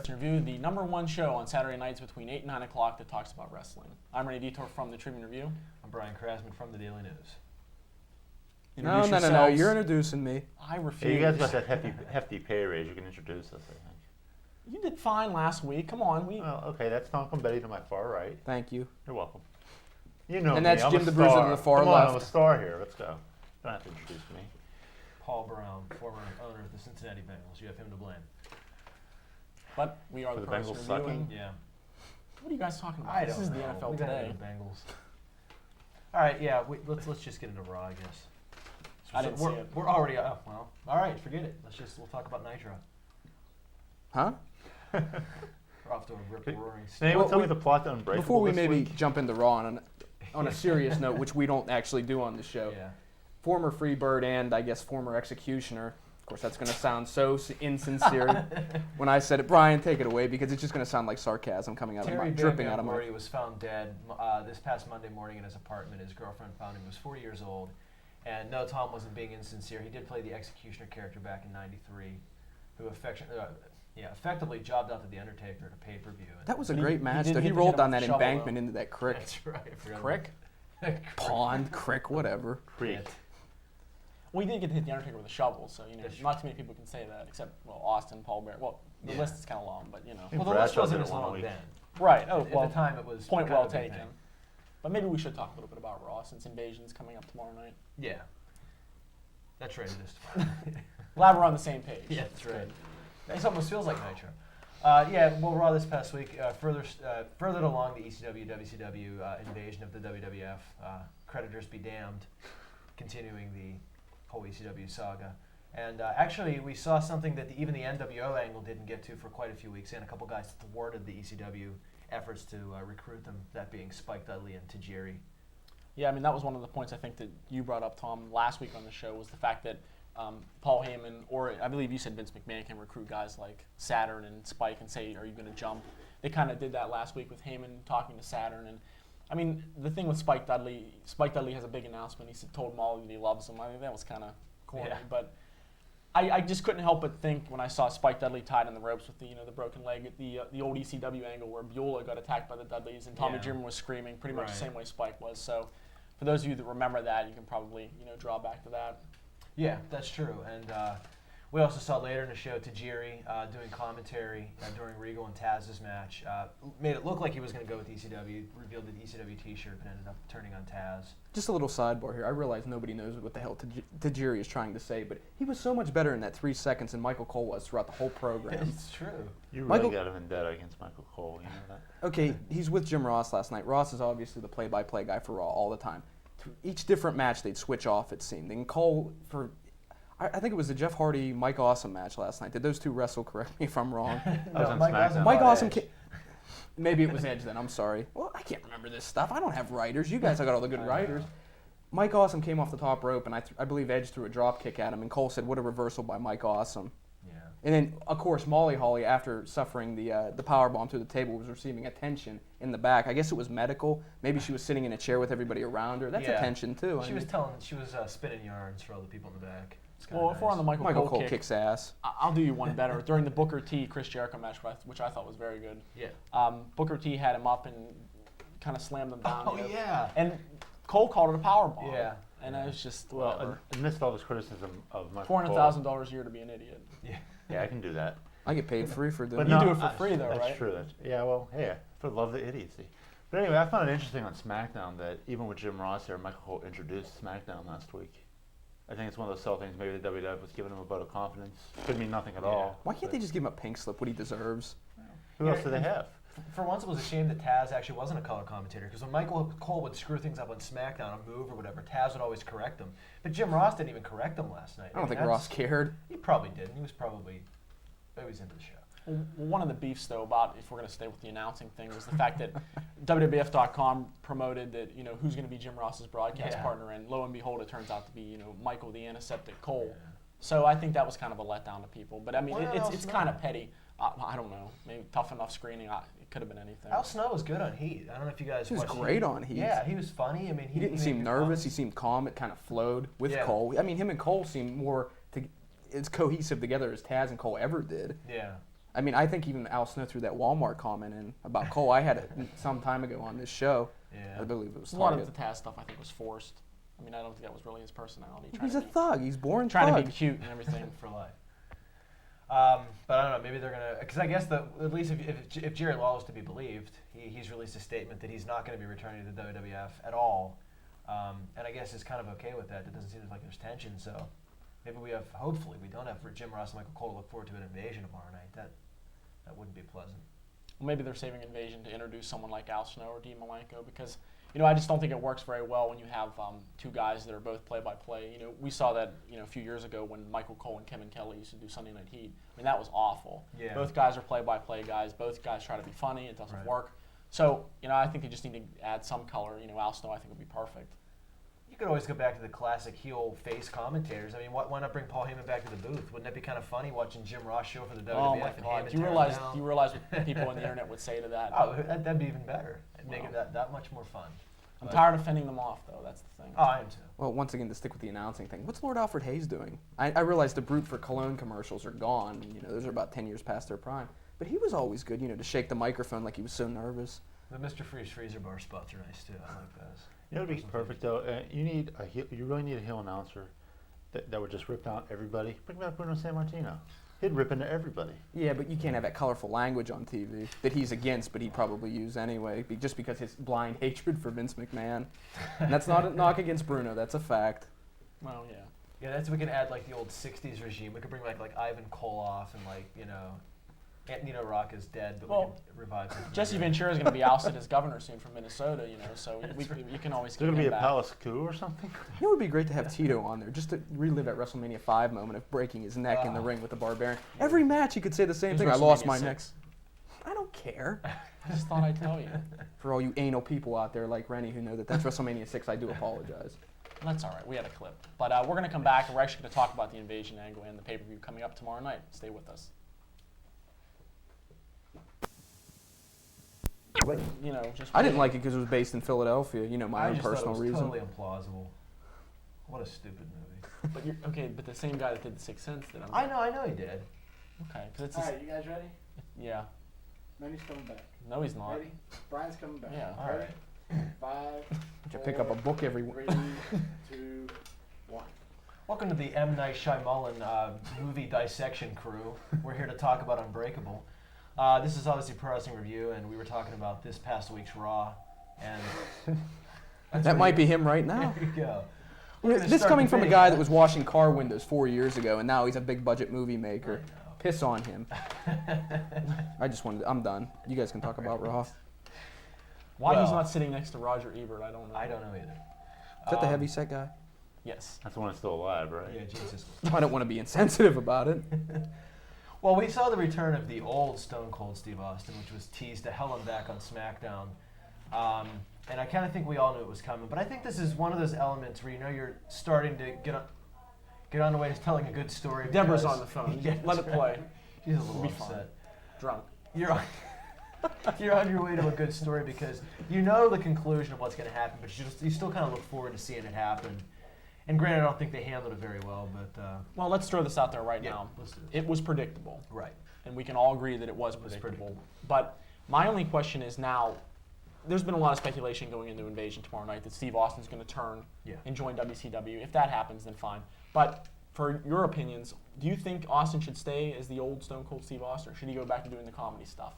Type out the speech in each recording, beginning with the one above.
Wrestling Review, the #1 show on Saturday nights between 8 and 9 o'clock that talks about wrestling. I'm Renee Detour from the Tribune Review. I'm Brian Krasman from the Daily News. No, you're introducing me. I refuse. Hey, you guys got that hefty pay raise. You can introduce us, I think. You did fine last week. Come on. Well, okay, that's Tom Betty to my far right. Thank you. You're welcome. You know and me. that's I'm Jim a the Bruiser star. to the far Come left. on, I'm a star here. Let's go. Don't have to introduce me. Paul Brown, former owner of the Cincinnati Bengals. You have him to blame. But we are For the the Wrestling Bengals Review. sucking? Yeah. What are you guys talking about? I This don't is the know. NFL We got today. into the Bengals. All right, yeah. Let's just get into Raw, I guess. I didn't see it. We're already. Well, all right. Forget it. We'll talk about Nitro. Huh? We're off to a rip-roaring Can start. anyone tell me the plot to Unbreakable Before we this maybe week? jump into Raw on a serious note, which we don't actually do on the show, Yeah. former Freebird and I guess former Executioner. Of course, that's going to sound so insincere when I said it. Brian, take it away because it's just going to sound like sarcasm coming out of my dripping out of my. He was found dead this past Monday morning in his apartment. His girlfriend found him. He was 40 years old. And no, Tom wasn't being insincere. He did play the Executioner character back in '93, who effectively jobbed out to The Undertaker at a pay-per-view. That was a But great he match, did though. get He to rolled hit him down with that the shovel, embankment though. into that creek. That's right. I forgot Crick? about Pond, crick, whatever. Creek. We did get to hit the Undertaker with a shovel, so That's not too many people can say that, except Austin, Paul Bear. Well, the Yeah. list is kind of long, but Well, the list Bradshaw wasn't did as it one long week. then. right. Oh, At well, the time, it was point kind well of a big taken. thing. But maybe we should talk a little bit about Raw since Invasion's coming up tomorrow night. Yeah. That's right. It is tomorrow. Glad we're on the same page. Yeah, that's right. It almost feels like Nitro. Well, Raw this past week furthered along the ECW, WCW invasion of the WWF. Creditors be damned, continuing the whole ECW saga. And actually, we saw something that even the NWO angle didn't get to for quite a few weeks, and a couple guys thwarted the ECW efforts to recruit them, that being Spike Dudley and Tajiri. Yeah, I mean, that was one of the points I think that you brought up, Tom, last week on the show, was the fact that Paul Heyman, or I believe you said Vince McMahon, can recruit guys like Saturn and Spike and say, are you going to jump? They kind of did that last week with Heyman talking to Saturn. And I mean, the thing with Spike Dudley has a big announcement. He told them all that he loves them. I think that was kind of corny. Yeah. But I just couldn't help but think when I saw Spike Dudley tied in the ropes with the broken leg, the old ECW angle where Beulah got attacked by the Dudleys and Tommy Dreamer was screaming pretty much the same way Spike was. So for those of you that remember that, you can probably draw back to that. Yeah, that's true. And we also saw later in the show Tajiri doing commentary during Regal and Taz's match. Made it look like he was going to go with ECW, revealed the ECW t-shirt, but ended up turning on Taz. Just a little sidebar here. I realize nobody knows what the hell Tajiri is trying to say, but he was so much better in that 3 seconds than Michael Cole was throughout the whole program. It's true. You really Michael- got a vendetta against Michael Cole, you know that? Okay, he's with Jim Ross last night. Ross is obviously the play-by-play guy for Raw all the time. Each different match, they'd switch off, it seemed. And Cole, I think it was the Jeff Hardy Mike Awesome match last night. Did those two wrestle? Correct me if I'm wrong. I was on Mike SmackDown. Mike Awesome. Edge. Maybe it was Edge then. I'm sorry. Well, I can't remember this stuff. I don't have writers. You guys have got all the good writers. Mike Awesome came off the top rope, and I believe Edge threw a drop kick at him, and Cole said, "What a reversal by Mike Awesome." Yeah. And then, of course, Molly Holly, after suffering the power bomb through the table, was receiving attention in the back. I guess it was medical. Maybe she was sitting in a chair with everybody around her. That's attention too. She was spinning yarns for all the people in the back. Well, if we're on the Michael Cole kicks ass. I'll do you one better. During the Booker T Chris Jericho match, which I thought was very good, Yeah. Booker T had him up and kind of slammed him down. Oh, yeah. And Cole called it a power bomb. Yeah. And I was just Well, amidst all this criticism of Michael $400,000 a year to be an idiot. Yeah, I can do that. I get paid free for doing But it. You no, do it for free, though, that's right? true. Well, hey, for love of idiocy. But anyway, I found it interesting on SmackDown that even with Jim Ross here, Michael Cole introduced SmackDown last week. I think it's one of those subtle things. Maybe the WWF was giving him a vote of confidence. Could mean nothing at all. Why can't they just give him a pink slip, what he deserves? Who else do they have? For once, it was a shame that Taz actually wasn't a color commentator, because when Michael Cole would screw things up on SmackDown, a move or whatever, Taz would always correct him. But Jim Ross didn't even correct him last night. I don't think Ross cared. He probably did. He was probably into the show. Well, one of the beefs, though, about if we're going to stay with the announcing thing, was the fact that WWF.com promoted that who's going to be Jim Ross's broadcast partner, and lo and behold, it turns out to be Michael the Antiseptic Cole. Yeah. So I think that was kind of a letdown to people. But I mean, Well, it's kind of petty. I don't know. Maybe Tough Enough screening. It could have been anything. Al Snow was good on Heat. I don't know if you guys. He was watched great on Heat. Yeah, he was funny. I mean, He didn't seem nervous. He seemed calm. It kind of flowed with Cole. I mean, him and Cole seemed more as cohesive together as Taz and Cole ever did. Yeah. I mean, I think even Al Snow threw that Walmart comment in about Cole. I had it some time ago on this show. Yeah. I believe it was A lot Target. of the Taz stuff I think was forced. I mean, I don't think that was really his personality. He's a thug. He's born trying thug. to be cute and everything. For life. But I don't know. Maybe they're gonna. Because I guess at least if Jerry Lawler is to be believed, he's released a statement that he's not going to be returning to the WWF at all. And I guess is kind of okay with that. It doesn't seem like there's tension. So maybe hopefully we don't have for Jim Ross and Michael Cole to look forward to an Invasion tomorrow night. That wouldn't be pleasant. Well, maybe they're saving Invasion to introduce someone like Al Snow or Dean Malenko because, I just don't think it works very well when you have two guys that are both play-by-play. We saw that, a few years ago when Michael Cole and Kevin Kelly used to do Sunday Night Heat. I mean, that was awful. Yeah. Both guys are play-by-play guys. Both guys try to be funny. It doesn't Right. work. So, I think they just need to add some color. Al Snow, I think, would be perfect. You could always go back to the classic heel face commentators. I mean, why not bring Paul Heyman back to the booth? Wouldn't that be kind of funny watching Jim Ross show for the WWF? Oh my and God! Heyman Do you tear him realize? down? Do you realize what people on the internet would say to that? Oh, that'd be even better. It'd make Wow. it that much more fun. I'm But- tired of fending them off, though. That's the thing. Oh, I am too. Well, once again, to stick with the announcing thing, what's Lord Alfred Hayes doing? I realize the Brute for Cologne commercials are gone. Those are about 10 years past their prime. But he was always good, to shake the microphone like he was so nervous. The Mr. Freeze Freezer bar spots are nice too. I like those. It would be perfect though. You need a heel, you really need a heel announcer that would just rip down everybody. Bring back Bruno Sammartino. He'd rip into everybody. Yeah, but you can't have that colorful language on TV that he's against, but he'd probably use anyway, just because his blind hatred for Vince McMahon. And that's not a knock against Bruno. That's a fact. Well, yeah. Yeah, we can add like the old '60s regime. We could bring like Ivan Koloff and Nino Rock is dead, but we Well, can revive him. Jesse Ventura is going to be ousted as governor soon from Minnesota, so you can always Is get there going to be him a back. palace coup or something? It would be great to have Tito on there, just to relive that WrestleMania 5 moment of breaking his neck in the Ah. ring with the Barbarian. Every match he could say the same It was thing. I lost WrestleMania my neck. 6. I don't care. I just thought I'd tell you. For all you anal people out there like Rennie who know that's WrestleMania 6, I do apologize. That's all right. We had a clip. But we're going to come back, and we're actually going to talk about the Invasion angle and the pay-per-view coming up tomorrow night. Stay with us. But, just I didn't like it because it was based in Philadelphia, my I own just personal thought it was reason. totally implausible. What a stupid movie. But the same guy that did The Sixth Sense did. I know he did. Okay, because it's All right, you guys ready? yeah. Manny's coming back. No, he's not. Ready? Brian's coming back. Yeah. All right. 5, You pick up a book every 3, 2, 1. Welcome to the M. Night Shyamalan movie dissection crew. We're here to talk about Unbreakable. This is obviously Pro Wrestling Review, and we were talking about this past week's Raw. And That might be him right now. There you go. This coming from a guy that was washing car windows 4 years ago, and now he's a big budget movie maker. Piss on him. I'm done. You guys can talk about Raw. Is Why he's Well- not sitting next to Roger Ebert, I don't know. I don't know either. that the heavy set guy? Yes. That's the one that's still alive, right? Yeah, Jesus. I don't want to be insensitive about it. Well, we saw the return of the old Stone Cold Steve Austin, which was teased to hell and back on SmackDown. And I kind of think we all knew it was coming. But I think this is one of those elements where you're starting to get on the way to telling a good story. Deborah's because- on the phone. Yeah, Let it that's play. right. She's a little It'll be fun. upset. Drunk. You're on, you're on your way to a good story because you know the conclusion of what's going to happen, but you still kind of look forward to seeing it happen. And granted, I don't think they handled it very well, but Well, let's throw this out there right yeah, now. let's do It was predictable. Right. And we can all agree that it was predictable. But my only question is now, there's been a lot of speculation going into Invasion tomorrow night that Steve Austin's going to turn Yeah. and join WCW. If that happens, then fine. But for your opinions, do you think Austin should stay as the old Stone Cold Steve Austin, or should he go back to doing the comedy stuff?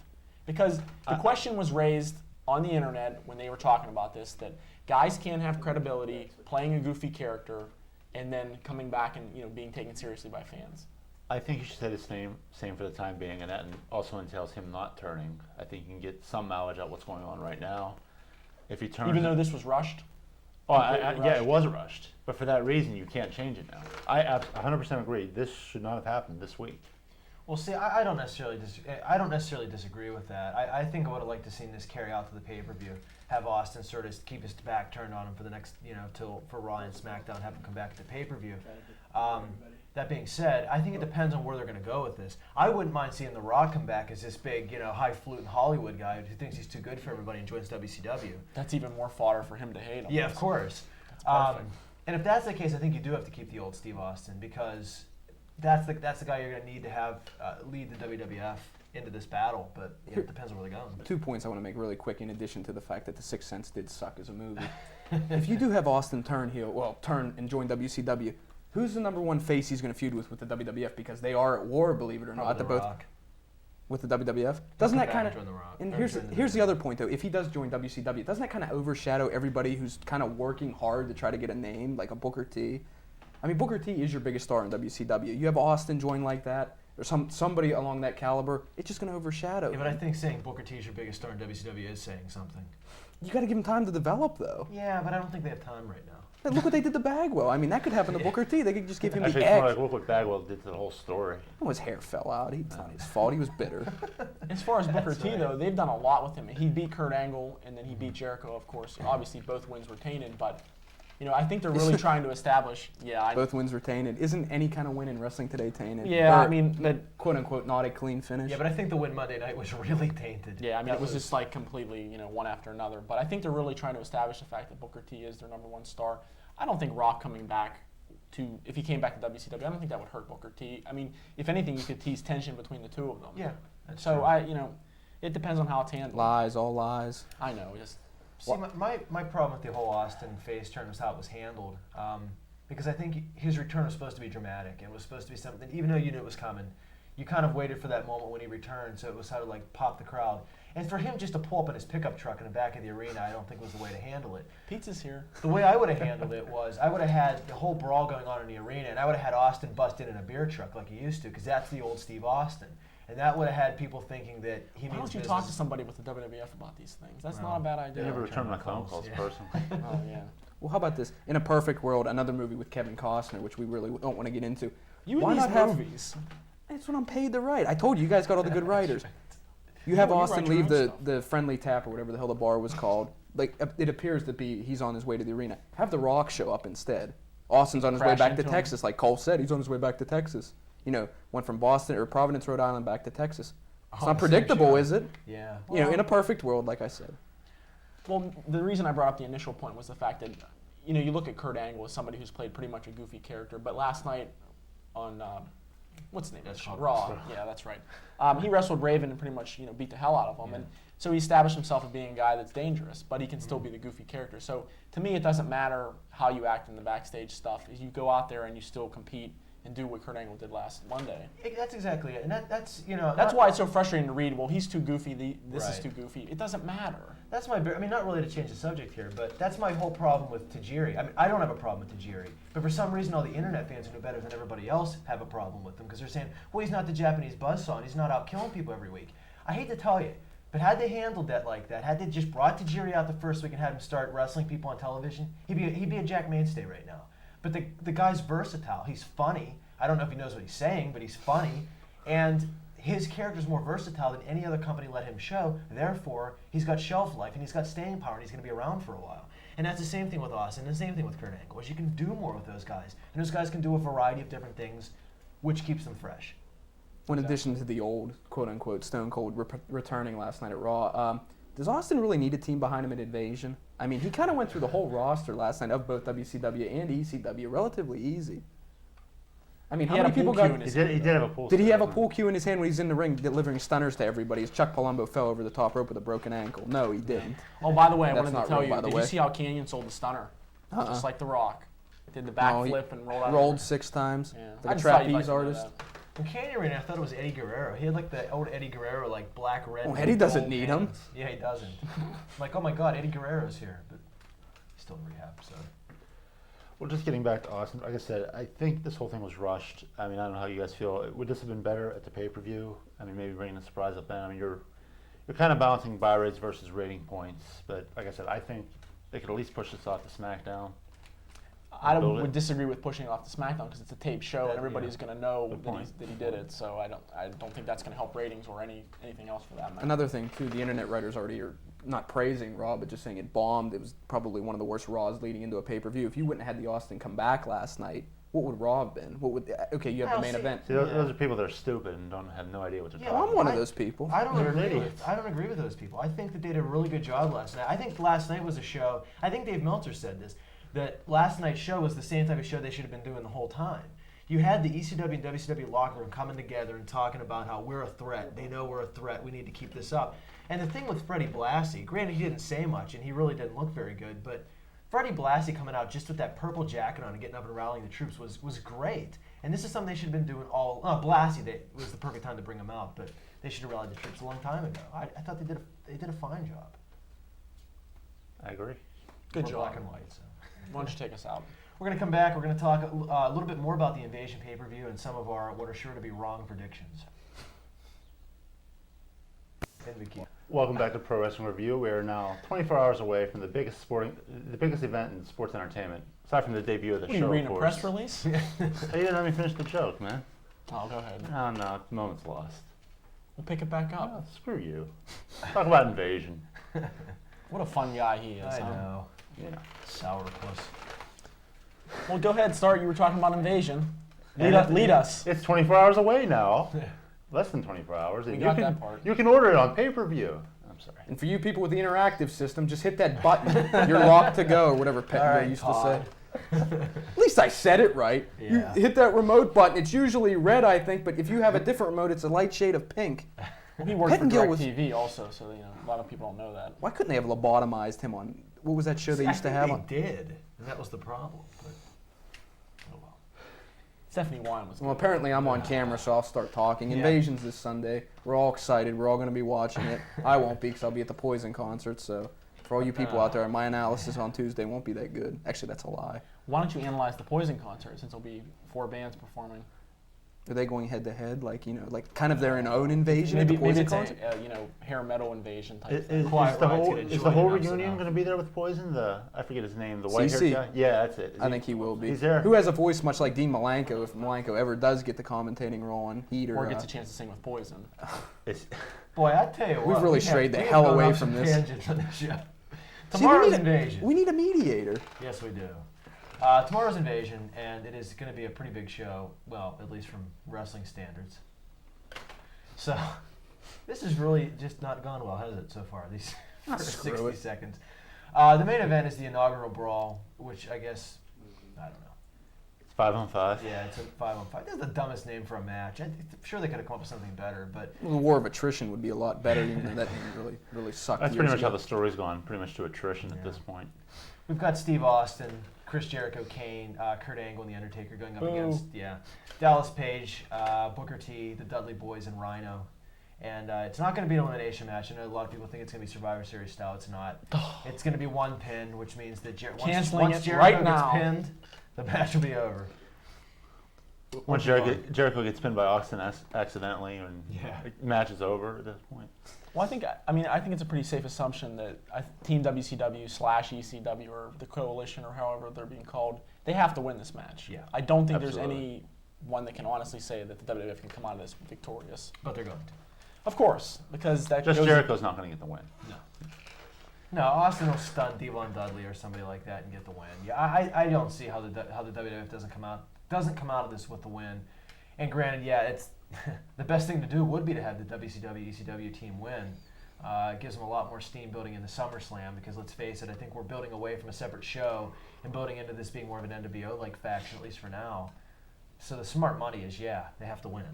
Because the question was raised on the internet when they were talking about this, that guys can't have credibility playing a goofy character and then coming back and being taken seriously by fans. I think you should say the same for the time being, and that also entails him not turning. I think you can get some mileage out what's going on right now. If he turns, Even though this was rushed? yeah, rushed. it was rushed, but for that reason, you can't change it now. I 100% agree. This should not have happened this week. Well, see, I don't necessarily disagree with that. I think I would have liked to seen this carry out to the pay-per-view. Have Austin sort of keep his back turned on him for the next, for Raw and SmackDown. Have him come back to the pay-per-view. That being said, I think it depends on where they're going to go with this. I wouldn't mind seeing The Rock come back as this big, highfalutin Hollywood guy who thinks he's too good for everybody and joins WCW. That's even more fodder for him to hate him. Yeah, of course. perfect. And if that's the case, I think you do have to keep the old Steve Austin because that's the guy you're going to need to have lead the WWF into this battle, but it depends on where they're going. 2 points I want to make really quick in addition to the fact that The Sixth Sense did suck as a movie. If you do have Austin turn and join WCW, who's the number one face he's going to feud with the WWF? Because they are at war, believe it or not. Probably The Rock. With the WWF? Doesn't that kind of... Join The Rock. And Or here's join the other point, though. If he does join WCW, doesn't that kind of overshadow everybody who's kind of working hard to try to get a name, like a Booker T? I mean, Booker T is your biggest star in WCW. You have Austin join like that, or somebody along that caliber, it's just going to overshadow. Yeah, but I think saying Booker T is your biggest star in WCW is saying something. You got to give him time to develop, though. Yeah, but I don't think they have time right now. Hey, look what they did to Bagwell. I mean, that could happen to Booker T. They could just give him Actually, the it's more X. like look what Bagwell did to the whole story. Oh, his hair fell out. It's not his fault. He was bitter. As far as Booker That's T, right. though, they've done a lot with him. He beat Kurt Angle, and then he beat Jericho, of course. Obviously, both wins were tainted, but I think they're really trying to establish. Yeah, Both wins were tainted. Isn't any kind of win in wrestling today tainted? Yeah, Or, I mean, that. quote unquote, not a clean finish. Yeah, but I think the win Monday night was really tainted. Yeah, I mean, That it was just like completely, one after another. But I think they're really trying to establish the fact that Booker T is their number one star. I don't think Rock coming back if he came back to WCW, I don't think that would hurt Booker T. I mean, if anything, you could tease tension between the two of them. Yeah, that's So true. it depends on how it's handled. Lies, all lies. I know, just. See, my problem with the whole Austin face turn was how it was handled. Because I think his return was supposed to be dramatic and was supposed to be something, even though you knew it was coming, you kind of waited for that moment when he returned, so it was how to like pop the crowd. And for him just to pull up in his pickup truck in the back of the arena, I don't think was the way to handle it. Pizza's here. The way I would have handled it was I would have had the whole brawl going on in the arena, and I would have had Austin bust in a beer truck like he used to, because that's the old Steve Austin. And that would have had people thinking that he Why means don't you business. talk to somebody with the WWF about these things? That's Well, not a bad I idea. never return returned my my phone calls, calls yeah. personally. Oh, yeah. Well, how about this? In a perfect world, another movie with Kevin Costner, which we really don't want to get into. You Why in these not have- movies. That's what I'm paid to write. I told you, you guys got all the good writers. You have Well, you Austin write your leave own stuff. the friendly tap or whatever the hell the bar was called. Like it appears to be he's on his way to the arena. Have The Rock show up instead. Austin's on his way Crash back to into him. Texas, like Cole said. He's on his way back to Texas. Went from Boston or Providence, Rhode Island, back to Texas. It's Oh, not the same predictable, show. is it? Yeah. In a perfect world, like I said. Well, the reason I brought up the initial point was the fact that, you look at Kurt Angle as somebody who's played pretty much a goofy character, but last night on, what's the name? That's called Raw. Yeah, that's right. He wrestled Raven and pretty much, beat the hell out of him. And so he established himself as being a guy that's dangerous, but he can still be the goofy character. So to me, it doesn't matter how you act in the backstage stuff. You go out there and you still compete and do what Kurt Angle did last Monday. That's exactly it, and that's That's why it's so frustrating to read. Well, he's too goofy. This is Right. too goofy. It doesn't matter. That's my. I mean, not really to change the subject here, but that's my whole problem with Tajiri. I mean, I don't have a problem with Tajiri, but for some reason, all the internet fans who know better than everybody else have a problem with him because they're saying, "Well, he's not the Japanese buzzsaw, and he's not out killing people every week." I hate to tell you, but had they handled that like that, had they just brought Tajiri out the first week and had him start wrestling people on television, he'd be a Jack mainstay right now. But the guy's versatile. He's funny. I don't know if he knows what he's saying, but he's funny, and his character's more versatile than any other company let him show. Therefore, he's got shelf life and he's got staying power and he's going to be around for a while. And that's the same thing with Austin and the same thing with Kurt Angle. Is you can do more with those guys, and those guys can do a variety of different things, which keeps them fresh. In addition to the old, quote-unquote, Stone Cold returning last night at Raw, does Austin really need a team behind him at Invasion? I mean, he kind of went through the whole roster last night of both WCW and ECW relatively easy. I mean, He how had many a pool people cue got... in his He did have a pool. Did he have a stick, pool cue in his hand when he's in the ring delivering stunners to everybody as Chuck Palumbo fell over the top rope with a broken ankle? No, he didn't. Oh, by the way, I That's wanted not to tell real, you, by the did way. you see how Canyon sold the stunner? Just like The Rock. Did the No, he backflip and rolled out. Rolled 6 times. Yeah. Like I a just thought you'd trapeze like to know artist. that. When Canyon ran, I thought it was Eddie Guerrero. He had like the old Eddie Guerrero, like black, red. Oh, and Eddie doesn't gold need him. pants. Yeah, he doesn't. I'm like, oh my God, Eddie Guerrero's here, but he's still in rehab. So. Well, just getting back to Austin, like I said, I think this whole thing was rushed. I mean, I don't know how you guys feel. Would this have been better at the pay-per-view? I mean, maybe bringing a surprise up then. I mean, you're kind of balancing buy rates versus rating points. But like I said, I think they could at least push this off to SmackDown. I Build it. would disagree with pushing it off to SmackDown because it's a taped show That- and everybody's going to know Good that, point. that he did it. So I don't think that's going to help ratings or anything else for that matter. Another thing, too, the internet writers already are not praising Raw, but just saying it bombed. It was probably one of the worst Raws leading into a pay-per-view. If you wouldn't have had the Austin come back last night, what would Raw have been? Okay, you have the main event. See, those are people that are stupid and have no idea what they're Yeah, Well, talking I'm one about. of those people. I don't They're agree idiots. with. I don't agree with those people. I think that they did a really good job last night. I think last night was a show. I think Dave Meltzer said this, that last night's show was the same type of show they should have been doing the whole time. You had the ECW and WCW locker room coming together and talking about how we're a threat. They know we're a threat. We need to keep this up. And the thing with Freddie Blassie, granted he didn't say much and he really didn't look very good, but Freddie Blassie coming out just with that purple jacket on and getting up and rallying the troops was great. And this is something they should have been doing all. Blassie, was the perfect time to bring him out, but they should have rallied the troops a long time ago. I thought they did a fine job. I agree. Good More job. Black and white. So. Why don't you take us out? We're going to come back. We're going to talk a little bit more about the Invasion pay-per-view and some of our what are sure to be wrong predictions. And Vicky. Welcome back to Pro Wrestling Review. We are now 24 hours away from the biggest event in sports entertainment, aside from the debut of the What are show. you reading of a course. press release? Hey, you didn't let me finish the joke, man. Oh, go ahead. No, the moment's lost. We'll pick it back up. Oh, screw you. Talk about Invasion. What a fun guy he is. I huh? know. Yeah. Sourpuss. Well, go ahead, start. You were talking about Invasion. And Lead us. It's 24 hours away now. Less than 24 hours. We And got you can, that part. You can order it on pay-per-view. I'm sorry. And for you people with the interactive system, just hit that button. You're locked to go, or whatever Pet All Bill right, used Todd. to say. At least I said it right. Yeah. You hit that remote button. It's usually red, I think, but if you have a different remote, it's a light shade of pink. Well, he worked for Pettingill was- DirecTV also, so a lot of people don't know that. Why couldn't they have lobotomized him on, what was that show they used to have on? They did, and that was the problem. But, oh well. Stephanie Wine was. Well, good. apparently I'm on camera, so I'll start talking. Yeah. Invasion's this Sunday. We're all excited. We're all going to be watching it. I won't be because I'll be at the Poison concert, so for all you people out there, my analysis on Tuesday won't be that good. Actually, that's a lie. Why don't you analyze the Poison concert since there'll be 4 bands performing? Are they going head to head, like kind of their own invasion at the Maybe Poison it's concert? a hair metal invasion type Is, thing. Quiet the Riot's whole, gonna is join the whole them reunion somehow. going to be there with Poison? I forget his name. The white CC. hair guy? Yeah, that's it. Is I think he will be. He's there. Who has a voice much like Dean Malenko, if Malenko ever does get the commentating role on Heat Or gets a chance to sing with Poison. It's, Boy, I tell you what. We've really we have- strayed the we have hell gone away off from some this. tangents on this show. See, we Tomorrow's need a- Invasion. We need a mediator. Yes, we do. Tomorrow's Invasion, and it is going to be a pretty big show, well, at least from wrestling standards. So, this has really just not gone well, has it, so far, these first screw 60 it. seconds. The main event is the inaugural brawl, which I guess, I don't know. it's 5-on-5. Yeah, it's a 5-on-5. This is the dumbest name for a match. I'm sure they could have come up with something better, but Well, the War of Attrition would be a lot better, even though that name really sucked. That's pretty years much how ago. the story's gone, pretty much to attrition at Yeah. this point. we've got Steve Austin, Chris Jericho, Kane, Kurt Angle, and The Undertaker going up Boo. against Dallas Page, Booker T, the Dudley Boys, and Rhino. And it's not going to be an elimination match. I know a lot of people think it's going to be Survivor Series style. It's not. It's going to be one pin, which means that Canceling once it Jericho right gets now. pinned, the match will be over. Once Jericho gets pinned by Austin accidentally, and Yeah. the match is over at this point. Well, I think it's a pretty safe assumption that Team WCW/ECW or the Coalition or however they're being called, they have to win this match. Yeah. I don't think there's Absolutely. any one that can honestly say that the WWF can come out of this victorious. But they're going to. Of course, because that Just goes Jericho's not going to get the win. No, Austin will stun Devon Dudley or somebody like that and get the win. Yeah, I don't see how the WWF doesn't come out of this with the win. And granted, yeah, it's the best thing to do would be to have the WCW ECW team win. It gives them a lot more steam building into SummerSlam because let's face it, I think we're building away from a separate show and building into this being more of an NWO-like faction, at least for now. So the smart money is, they have to win.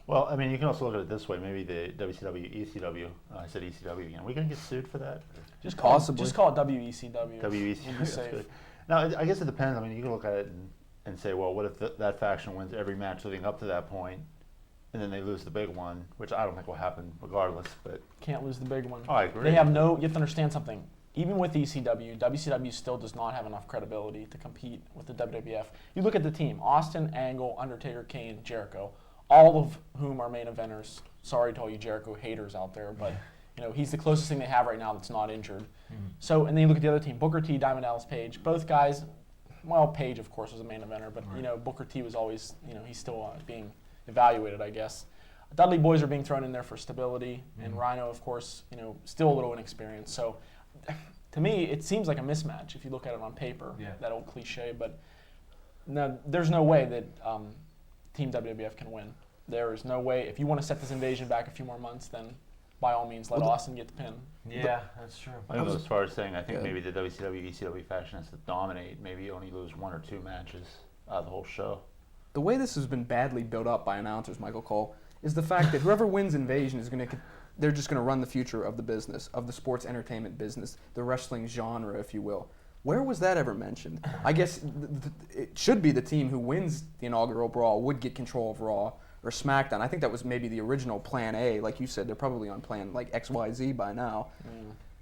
Well, I mean, you can also look at it this way. Maybe the WCW, ECW, I said ECW again. Are we going to get sued for that? just call Possibly. it WECW. WECW, We'll be that's safe. good. Now, I guess it depends. I mean, you can look at it and say, well, what if that faction wins every match leading up to that point, and then they lose the big one, which I don't think will happen regardless. But Can't lose the big one. I agree. They have you have to understand something. Even with ECW, WCW still does not have enough credibility to compete with the WWF. You look at the team: Austin, Angle, Undertaker, Kane, Jericho, all of whom are main eventers. Sorry to all you Jericho haters out there, but he's the closest thing they have right now that's not injured. So, and then you look at the other team: Booker T, Diamond Dallas Page. Both guys. Well, Page, of course, was a main eventer, but Booker T was always, he's still being evaluated, I guess. Dudley Boys are being thrown in there for stability, and Rhino, of course, still a little inexperienced. So, to me, it seems like a mismatch if you look at it on paper. Yeah. That old cliche, but no, there's no way that Team WWF can win. There is no way. If you want to set this invasion back a few more months, then by all means, let Austin get the pin. Yeah, that's true. I go as far as saying I think Yeah. maybe the WCW, ECW faction has to dominate, maybe only lose 1 or 2 matches out of the whole show. The way this has been badly built up by announcers, Michael Cole, is the fact that whoever wins Invasion is going to, they're just going to run the future of the business, of the sports entertainment business, the wrestling genre, if you will. Where was that ever mentioned? I guess it should be the team who wins the inaugural Brawl would get control of Raw or SmackDown. I think that was maybe the original Plan A. Like you said, they're probably on Plan like XYZ by now.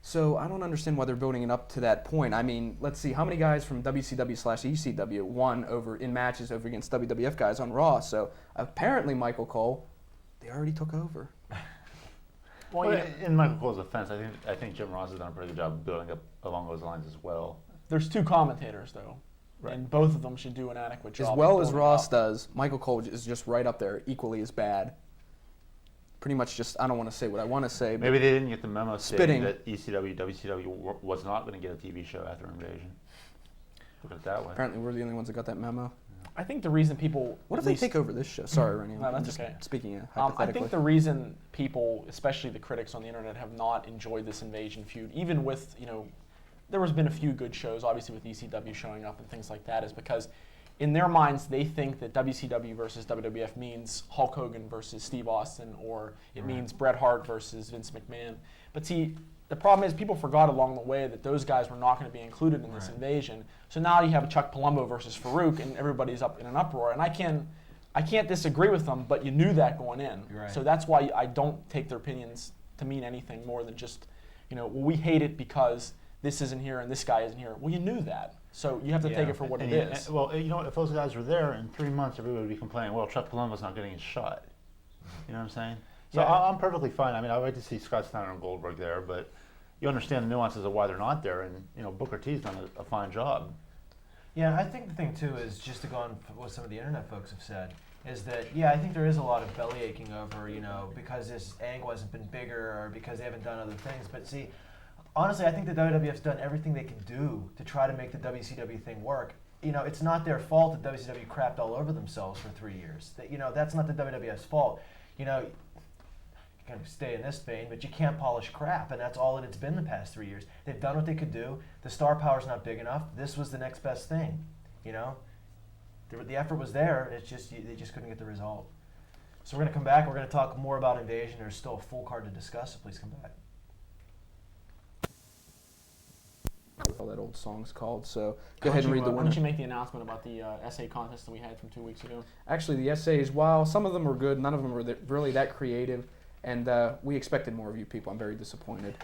So I don't understand why they're building it up to that point. I mean, let's see, how many guys from WCW/ECW won in matches over against WWF guys on Raw? So apparently, Michael Cole, they already took over. Well, Well, in Michael Cole's defense, I think Jim Ross has done a pretty good job of building up along those lines as well. there's 2 commentators though, Right. and both of them should do an adequate job. As of well as building Ross up. does, Michael Cole is just right up there, equally as bad. Pretty much just, I don't want to say what I want to say, but Maybe they didn't get the memo Spitting. stating that ECW, WCW was not going to get a TV show after Invasion. Look at it that way. apparently we're the only ones that got that memo. I think the reason people What at if they least- take over this show? Sorry, Rennie. No, I'm that's just okay. speaking I hypothetically. think the reason people, especially the critics on the internet, have not enjoyed this Invasion feud, even with, there has been a few good shows, obviously with ECW showing up and things like that, is because in their minds they think that WCW versus WWF means Hulk Hogan versus Steve Austin, or it means Bret Hart versus Vince McMahon. But see, the problem is people forgot along the way that those guys were not going to be included in this Invasion. So now you have Chuck Palumbo versus Farouk, and everybody's up in an uproar. And I can't disagree with them, but you knew that going in. Right. So that's why I don't take their opinions to mean anything more than just, well, we hate it because this isn't here and this guy isn't here. Well, you knew that. So you have to take it for what it is. Well, you know what? If those guys were there in 3 months, everybody would be complaining, well, Chuck Palumbo's not getting his shot. You know what I'm saying? So Yeah. I'm perfectly fine. I mean, I'd like to see Scott Steiner and Goldberg there, but you understand the nuances of why they're not there, and Booker T's done a fine job. Yeah, I think the thing too is just to go on what some of the internet folks have said is that I think there is a lot of belly aching over because this angle hasn't been bigger or because they haven't done other things. But see, honestly, I think the WWF's done everything they can do to try to make the WCW thing work. It's not their fault that WCW crapped all over themselves for 3 years. That's not the WWF's fault. Kind of stay in this vein, but you can't polish crap, and that's all that it's been the past 3 years. They've done what they could do. The star power's not big enough. This was the next best thing, The effort was there. It's just they just couldn't get the result. So we're gonna come back. We're gonna talk more about Invasion. There's still a full card to discuss, so please come back. all that old song's called. So go ahead and read the Why winner. don't you make the announcement about the essay contest that we had from 2 weeks ago? Actually, the essays, while some of them were good, none of them were really that creative. And we expected more of you people. I'm very disappointed.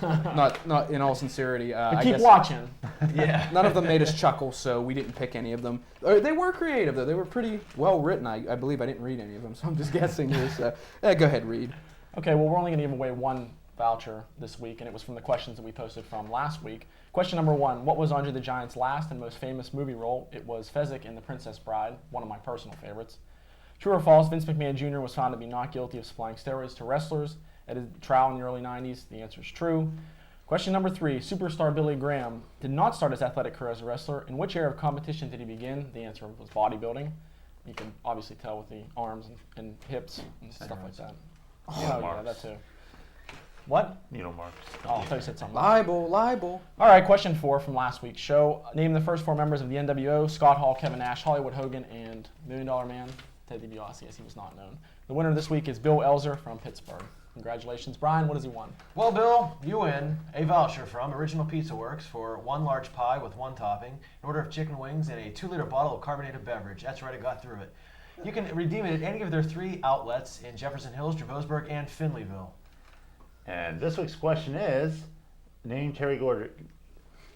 not in all sincerity. But I keep guess watching. Yeah. none of them made us chuckle, so we didn't pick any of them. They were creative, though. They were pretty well written. I believe I didn't read any of them, so I'm just guessing here. So go ahead, read. Okay, well, we're only going to give away one voucher this week, and it was from the questions that we posted from last week. Question number 1, what was Andre the Giant's last and most famous movie role? It was Fezzik in The Princess Bride, one of my personal favorites. True or false, Vince McMahon Jr. was found to be not guilty of supplying steroids to wrestlers at his trial in the early 90s. The answer is true. Question number 3, superstar Billy Graham did not start his athletic career as a wrestler. In which area of competition did he begin? The answer was bodybuilding. You can obviously tell with the arms and hips and stuff like that. Oh, yeah, marks. that too. What? Needle marks. Oh, I thought you said something. Libel. All right, question 4 from last week's show. Name the first 4 members of the NWO: Scott Hall, Kevin Nash, Hollywood Hogan, and $1 Million Man, Ted DiBiase, as he was not known. The winner this week is Bill Elzer from Pittsburgh. Congratulations. Brian, what does he won? Well, Bill, you win a voucher from Original Pizza Works for 1 large pie with 1 topping, an order of chicken wings, and a 2-liter bottle of carbonated beverage. That's right, I got through it. You can redeem it at any of their 3 outlets in Jefferson Hills, Javosburg, and Finleyville. And this week's question is, name Terry Gordy.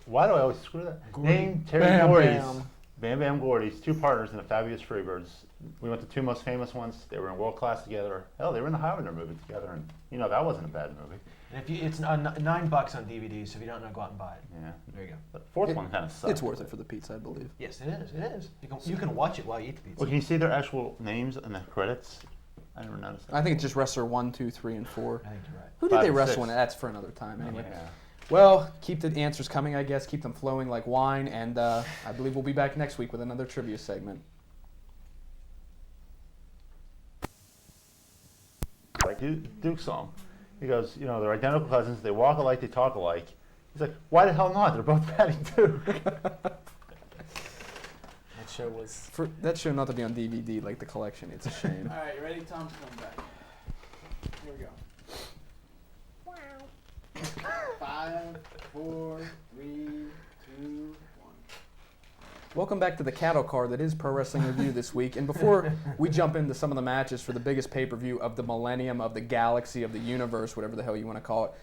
Why do I always screw that? Name Terry Bam Gordy's, Bam. Bam Bam Gordy's 2 partners in the Fabulous Freebirds. We went to 2 most famous ones. They were in World Class together. Hell, they were in the Highlander movie together, and that wasn't a bad movie. And it's $9 on DVD, so if you don't know, go out and buy it. Yeah. There you go. The 4th one kind of sucked. It's worth it for the pizza, I believe. Yes, it is. It is. You can watch it while you eat the pizza. Well, can you see their actual names in the credits? I never noticed that. I think it's just wrestler 1, 2, 3, and 4. I think you're right. Who did 5 they and wrestle 6. in? That's for another time. Anyway. Yeah. Well, keep the answers coming, I guess. Keep them flowing like wine. And I believe we'll be back next week with another trivia segment. Like Duke's song. He goes, they're identical cousins. They walk alike, they talk alike. He's like, why the hell not? They're both Patty Duke. That's show was. For that show not to be on DVD like the collection, it's a shame. All right, you ready? Tom's coming back. Here we go. 5, 4, 3, 2, 1. Welcome back to the cattle car that is Pro Wrestling Review this week. And before we jump into some of the matches for the biggest pay-per-view of the millennium, of the galaxy, of the universe, whatever the hell you want to call it,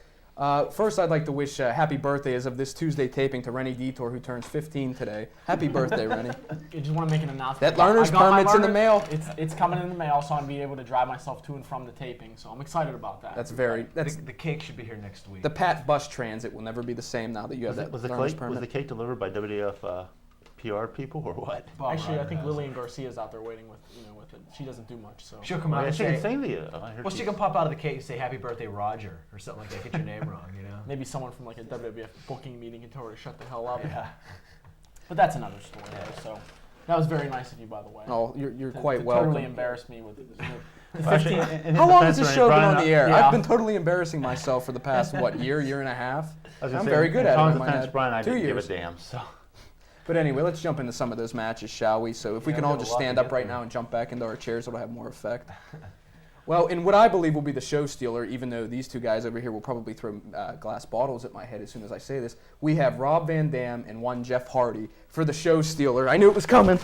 first I'd like to wish happy birthday as of this Tuesday taping to Rennie Detour, who turns 15 today. Happy birthday, Rennie. I just want to make an announcement. That learner's I got my permit's in the learner- mail. It's coming in the mail, so I'm be able to drive myself to and from the taping. So I'm excited about that. That's The cake should be here next week. the Pat bus transit will never be the same now that you have that Was the learner's cake was permit. the cake delivered by WWF PR people or what? Bob Actually, I Ryder think has Lillian it. Garcia's out there waiting with with it. She doesn't do much, so. She'll come out Yeah, and she can say, sing to you. I heard well, she can pop out of the cake and say "Happy Birthday, Roger" or something like that. Get your name wrong, you know. Maybe someone from like a WWF booking meeting can tell her to shut the hell up. Yeah. But that's another story. Though, so that was very nice of you, by the way. Oh, you're To- quite to welcome. Totally embarrassed me with the Well, actually, 15. in his How long defense, has this Rennie, show been Brian, on the air? Yeah. I've been totally embarrassing myself for the past, year and a half? I was gonna I'm say, very in good at it Tom's in my defense, head. Brian, I 2 didn't years. give a damn. So But anyway, let's jump into some of those matches, shall we? So if we Yeah, can we all have a just lot to stand up get right through. now and jump back into our chairs, it'll have more effect. Well, in what I believe will be the show stealer, even though these two guys over here will probably throw glass bottles at my head as soon as I say this, we have Rob Van Dam and one Jeff Hardy for the show stealer. I knew it was coming.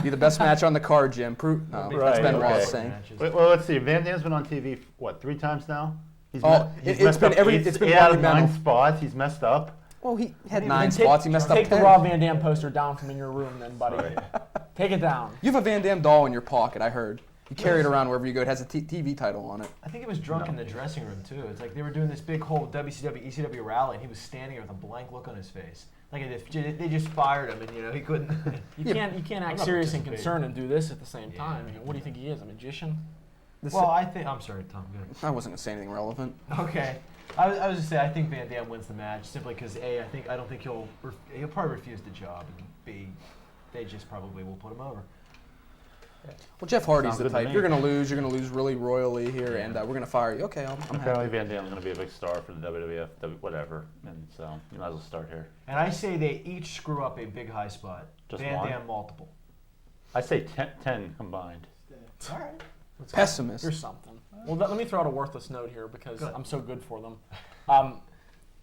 Be the best match on the card, Jim. No, Right, that's Ben okay. Ross saying. well, let's see. Van Dam's been on TV 3 times now. He's Oh, he's it's messed been up every- eight, it's been 8 out of 9 monumental. spots. He's messed up. Well, he had Then 9 Take- spots. He messed up Take the 10. Rob Van Dam poster down from in your room, then, buddy. Sorry. Take it down. You have a Van Dam doll in your pocket, I heard. You carry it around wherever you go. It has a TV title on it. I think he was drunk in the dressing room too. It's like they were doing this big whole WCW, ECW rally, and he was standing there with a blank look on his face. Like they just fired him, and he couldn't. You can't act not serious and participating. concerned and do this at the same Yeah. time. What do you think he is, a magician? Well, I think I'm sorry, Tom. Go ahead. I wasn't going to say anything relevant. Okay, I was just saying I think Van Dam wins the match simply because I don't think he'll probably refuse the job, and B, they just probably will put him over. Well, Jeff Hardy's Sounds the good to type. me. You're going to lose really royally here, and we're going to fire you. Okay, I'm Apparently, happy. Van Dam's going to be a big star for the WWF, whatever. And so you might as well start here. And I say they each screw up a big high spot. Just Van one? Dam multiple. I say 10 combined. All right. Pessimist. You're something. Well, let me throw out a worthless note here because Good. I'm so good for them.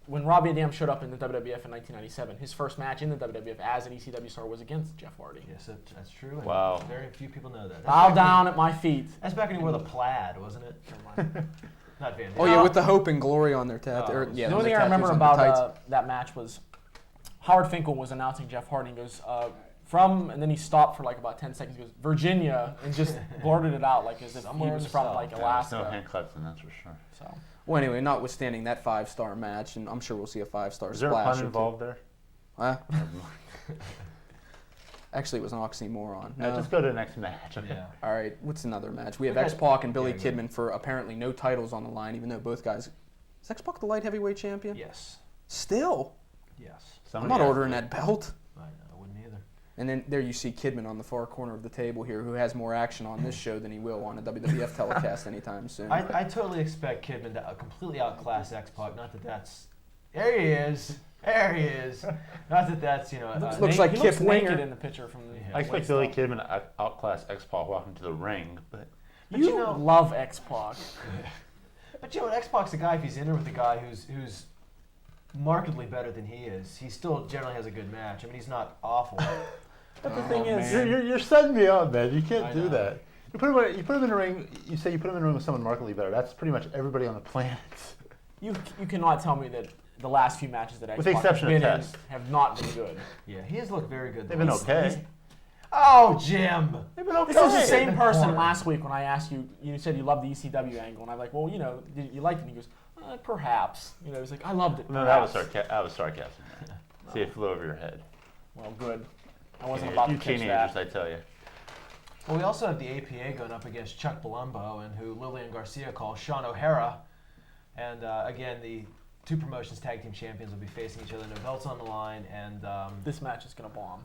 When Rob Van Dam showed up in the WWF in 1997, his first match in the WWF as an ECW star was against Jeff Hardy. Yes, that's true. and Wow. Very few people know that. Bow down at my feet. That's back when he wore the plaid, wasn't it? Never mind. Not Van Dam. Oh, yeah, with the hope and glory on their tattoo. Oh, Yeah, The on only their thing I remember tattoos on their tights. about that match was Howard Finkel was announcing Jeff Hardy and goes, and then he stopped for like about 10 seconds, goes, Virginia, and just blurted it out like as if he Somewhere was in the from South. like Yeah, there's Alaska. no hand Clutson, that's for sure. So Well, anyway, notwithstanding that 5-star match, and I'm sure we'll see a 5-star Is there a splash. pun or two. involved there? Huh? Actually, it was an oxymoron. No, No. just go to the next match. Yeah. All right, what's another match? We have We got- X-Pac and Billy yeah, go Kidman for apparently no titles on the line, even though both guys... Is X-Pac the light heavyweight champion? Yes. Still? Yes. I'm not ordering that belt. I know. I wouldn't either. And then there you see Kidman on the far corner of the table here, who has more action on this show than he will on a WWF telecast anytime soon. I totally expect Kidman to completely outclass X-Pac. Not that that's... There he is. There he is. Not that that's, Looks like he Kip looks naked Winger. in the picture from the. Yeah. I expect Billy Kidman to outclass X-Pac walking to the ring, but But You love X-Pac. But X-Pac's a guy, if he's in there with a guy who's markedly better than he is, he still generally has a good match. I mean, he's not awful. But the thing is, you're setting me up, man. You can't I do know. that. You put him in the ring. You say you put him in the ring with someone markedly better. That's pretty much everybody on the planet. you cannot tell me that the last few matches that With the X-Pac has exception of been in Test. have not been good. Yeah, he has looked very good. They've though. been He's- okay. he's- Oh, Jim! They've been okay. This is the same in the person corner. last week when I asked you. You said you loved the ECW angle, and I'm like, well, did you like it? And he goes, perhaps. He's like, I loved it. No, that was perhaps." sarcasm. See, it flew over your head. Well, good. I wasn't about You to catch teenagers, that. I tell you. Well, we also have the APA going up against Chuck Palumbo, and who Lillian Garcia calls Sean O'Hara. And again, the two promotions tag team champions will be facing each other. No belts on the line, and This match is gonna bomb.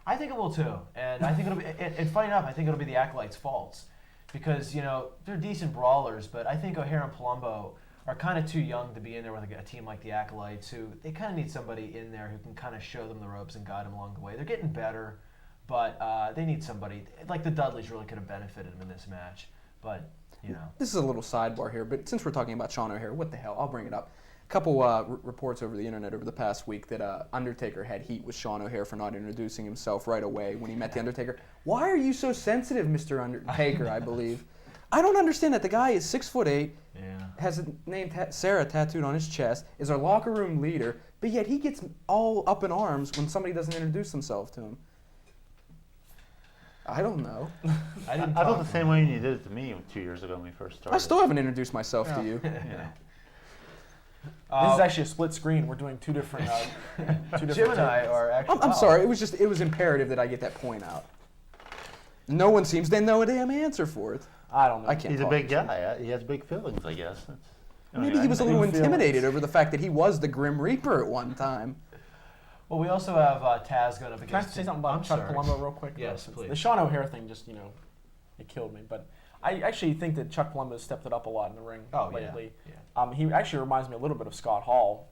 I think it will too. And I think it'll be. And funny enough, I think it'll be the Acolytes' faults, because they're decent brawlers, but I think O'Hara and Palumbo are kind of too young to be in there with like a team like the Acolytes, who they kind of need somebody in there who can kind of show them the ropes and guide them along the way. They're getting better, but they need somebody. Like the Dudleys really could have benefited them in this match, but, you know. This is a little sidebar here, but since we're talking about Sean O'Haire, what the hell? I'll bring it up. A couple reports over the internet over the past week that Undertaker had heat with Sean O'Haire for not introducing himself right away when he met the Undertaker. Why are you so sensitive, Mr. Undertaker, I believe? I don't understand that. The guy is 6'8", has a name Sarah tattooed on his chest, is our locker room leader, but yet he gets all up in arms when somebody doesn't introduce themselves to him. I don't know. I felt the same way when you did it to me 2 years ago when we first started. I still haven't introduced myself to you. Yeah. This is actually a split screen. We're doing two different. Jim and I are actually. I'm sorry. It was imperative that I get that point out. No one seems to know a damn answer for it. I don't know. I can't. He's a talk big to you. guy. He has big feelings, I guess. Maybe he was a little Big intimidated feelings. over the fact that he was the Grim Reaper at one time. Well, we also have Taz going up Can I against. say something about I'm Chuck sorry. Palumbo real quick? Yes, Since please. The Sean O'Haire thing just, it killed me. But I actually think that Chuck Palumbo stepped it up a lot in the ring lately. Yeah. He actually reminds me a little bit of Scott Hall,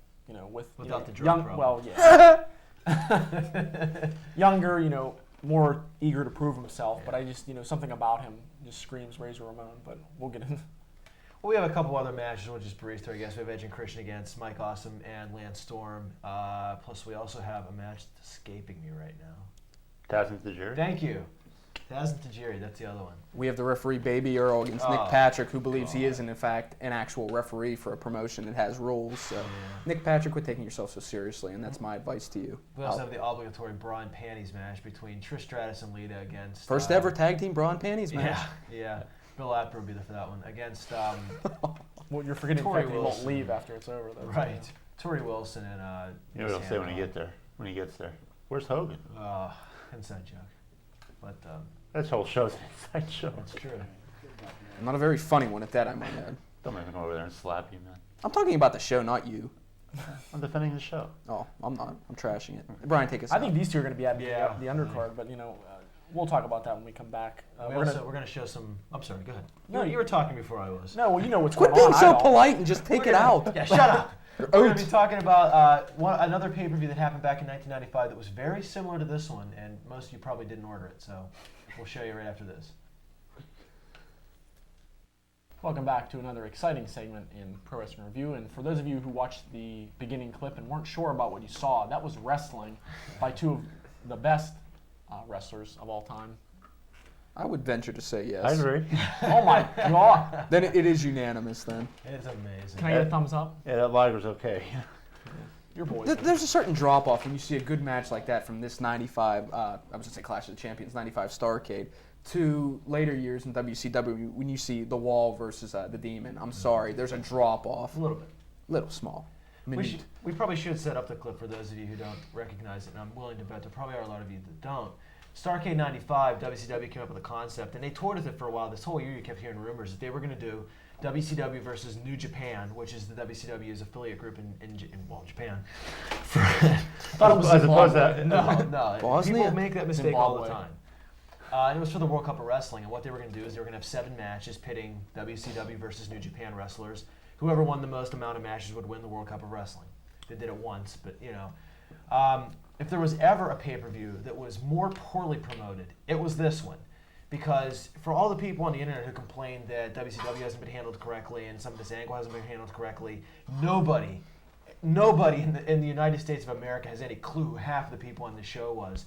Without the drug young, problem. well, yeah, younger, more eager to prove himself. But I just, something about him just screams Razor Ramon. But we'll get in. Well, we have a couple other matches. We'll just breeze through, I guess. We have Edge and Christian against Mike Awesome and Lance Storm. Plus, we also have a match that's escaping me right now. Taz and Tajiri. Thank you. Taz and Tajiri, that's the other one. We have the referee Baby Earl against Nick Oh, Patrick, who believes he God. is, in fact, an actual referee for a promotion that has rules. So, Yeah. Nick Patrick, quit taking yourself so seriously, and that's my advice to you. We also have the obligatory bra and panties match between Trish Stratus and Lita against... First ever tag team bra and panties match. Yeah. Bill Apter will be there for that one. Against... Well, you're forgetting the Tori fact that he won't Wilson. leave after it's over. Though. right. Tori Wilson and... You know what he'll say when he gets there. Where's Hogan? Inside joke. But... That whole show's an inside show. That's true. Not a very funny one at that, I might add. Don't make me come over there and slap you, man. I'm talking about the show, not you. I'm defending the show. Oh, I'm not. I'm trashing it. Brian, take us I out. think these two are going to be at Yeah. the undercard, but we'll talk about that when we come back. We're going to show some... I'm sorry, go ahead. No, you were talking before I was. No, well, you know what's Quit going being on. so I don't. polite and just take it out. Yeah, shut up. You're We're going out. to be talking about another pay-per-view that happened back in 1995 that was very similar to this one, and most of you probably didn't order it, so we'll show you right after this. Welcome back to another exciting segment in Pro Wrestling Review. And for those of you who watched the beginning clip and weren't sure about what you saw, that was wrestling by two of the best wrestlers of all time. I would venture to say yes. I agree. Oh my God! Then it is unanimous then. It's amazing. Can I get a thumbs up? Yeah, that Liger's okay. Your boys. There's a certain drop off when you see a good match like that from this 95, I was going to say Clash of the Champions, 95 Starrcade, to later years in WCW when you see The Wall versus the Demon. I'm sorry, there's a drop off. A little bit. Little small. We probably should set up the clip for those of you who don't recognize it, and I'm willing to bet there probably are a lot of you that don't. Starrcade 95, WCW came up with a concept, and they toured with it for a while. This whole year you kept hearing rumors that they were going to do WCW versus New Japan, which is the WCW's affiliate group in Japan. I thought it was As opposed Zimbabwe. to No. Bosnia? People make that mistake all the Zimbabwe. time. And it was for the World Cup of Wrestling, and what they were going to do is they were going to have 7 matches pitting WCW versus New Japan wrestlers. Whoever won the most amount of matches would win the World Cup of Wrestling. They did it once, but if there was ever a pay-per-view that was more poorly promoted, it was this one. Because for all the people on the internet who complained that WCW hasn't been handled correctly and some of this angle hasn't been handled correctly, nobody in the United States of America has any clue who half the people on the show was.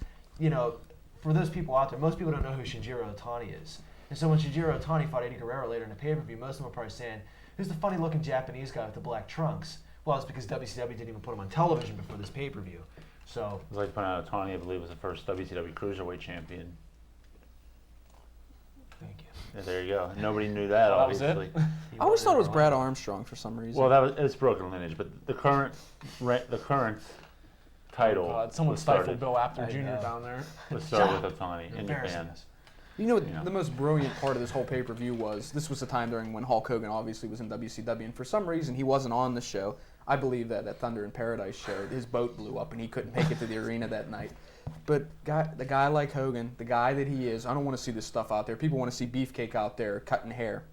For those people out there, most people don't know who Shinjiro Otani is. And so when Shinjiro Otani fought Eddie Guerrero later in the pay-per-view, most of them were probably saying, who's the funny-looking Japanese guy with the black trunks? Well, it's because WCW didn't even put him on television before this pay-per-view. So, I'd like to point out Tony, I believe, was the first WCW Cruiserweight champion. thank you. Yeah, there you go. Nobody knew that, That was it? obviously. I always thought it was Brad Armstrong for some reason. Well, it's broken lineage, but the current title God, someone was stifled started, Bill Apter I Jr. know. down there. with Otani in Embarrassing Japan. us. You know what Yeah. the most brilliant part of this whole pay-per-view was? This was the time during when Hulk Hogan obviously was in WCW, and for some reason he wasn't on the show. I believe that at Thunder in Paradise show, his boat blew up and he couldn't make it to the arena that night. But the guy like Hogan, the guy that he is, I don't want to see this stuff out there. People want to see Beefcake out there cutting hair.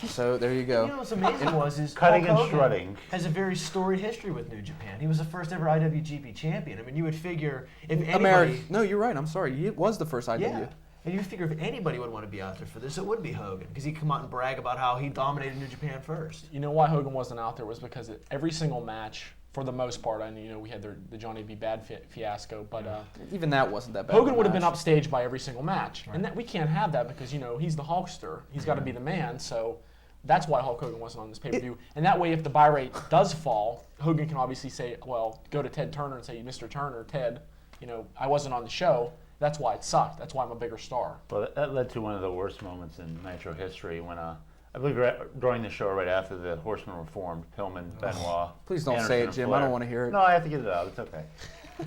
So there you You go. know what's amazing is Cutting Hulk and Hogan shredding. has a very storied history with New Japan. He was the first ever IWGP champion. I mean, you would figure if anybody, No, you're right. I'm sorry. He was the first IW. yeah, and you figure if anybody would want to be out there for this, it would be Hogan because he'd come out and brag about how he dominated New Japan first. You know why Hogan wasn't out there was because every single match, for the most part, I know we had the Johnny B. Bad fiasco, but Even that wasn't that bad. Hogan of a would have been match. upstaged by every single match, and that we can't have that because he's the Hulkster. He's got to be the man. So that's why Hulk Hogan wasn't on this pay-per-view. And that way, if the buy rate does fall, Hogan can obviously say, well, go to Ted Turner and say, Mr. Turner, Ted, I wasn't on the show. That's why it sucked. That's why I'm a bigger star. Well, that led to one of the worst moments in Nitro history when, I believe during the show right after the Horsemen were formed, Pillman, Benoit. Please don't Anderson, say it, and Jim. Flair. I don't want to hear it. No, I have to get it out. It's okay.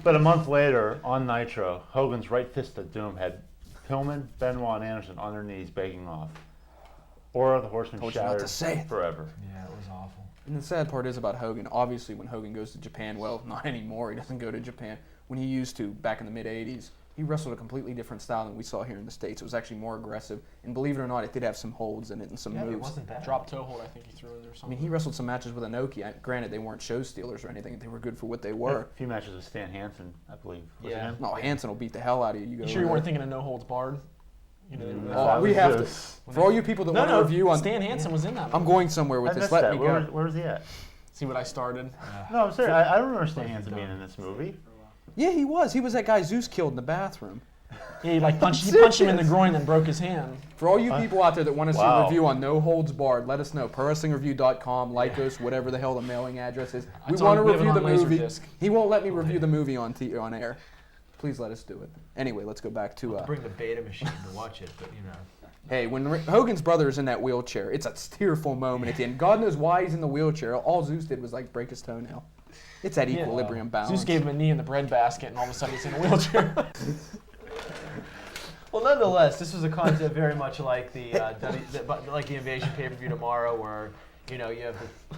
But a month later, on Nitro, Hogan's right fist of doom had Pillman, Benoit, and Anderson on their knees begging off. Or the Horsemen Told you not shattered to say it. forever. Yeah, it was awful. And the sad part is about Hogan. Obviously, when Hogan goes to Japan, well, not anymore. He doesn't go to Japan. When he used to, back in the mid-'80s, he wrestled a completely different style than we saw here in the States. It was actually more aggressive. And believe it or not, it did have some holds in it and some Yeah, moves. it wasn't bad. Drop toe hold, I think he threw in there or I something. mean, he wrestled some matches with Inoki. Granted, they weren't show stealers or anything. They were good for what they were. A few matches with Stan Hansen, I believe. Was Yeah. it him? No, Hansen will beat the hell out of you. You sure you weren't thinking of No Holds Barred? Oh, we have to. For all you people that want to review on... Stan Hansen was in that. I'm going somewhere with I this. missed Let that. me Where go. was he at? See what I started? No, I'm serious. I don't remember Stan Hansen being in this movie. Yeah, he was. He was that guy Zeus killed in the bathroom. Yeah, he punched him in the groin and broke his hand. For all you people out there that want to see a Wow. review on No Holds Barred, let us know. ProWrestlingReview.com, like us, whatever the hell the mailing address is. We It's want to on- we have it review the on movie. Laserdisc. He won't let me review the movie on air. Please let us do it. Anyway, let's go back to... Bring the beta machine to watch it, but Hey, when Hogan's brother is in that wheelchair, it's a tearful moment at the end. God knows why he's in the wheelchair. All Zeus did was break his toenail. It's that Yeah. equilibrium balance. Zeus gave him a knee in the breadbasket, and all of a sudden he's in a wheelchair. Well, nonetheless, this was a concept very much like the Invasion pay-per-view tomorrow, where you have the.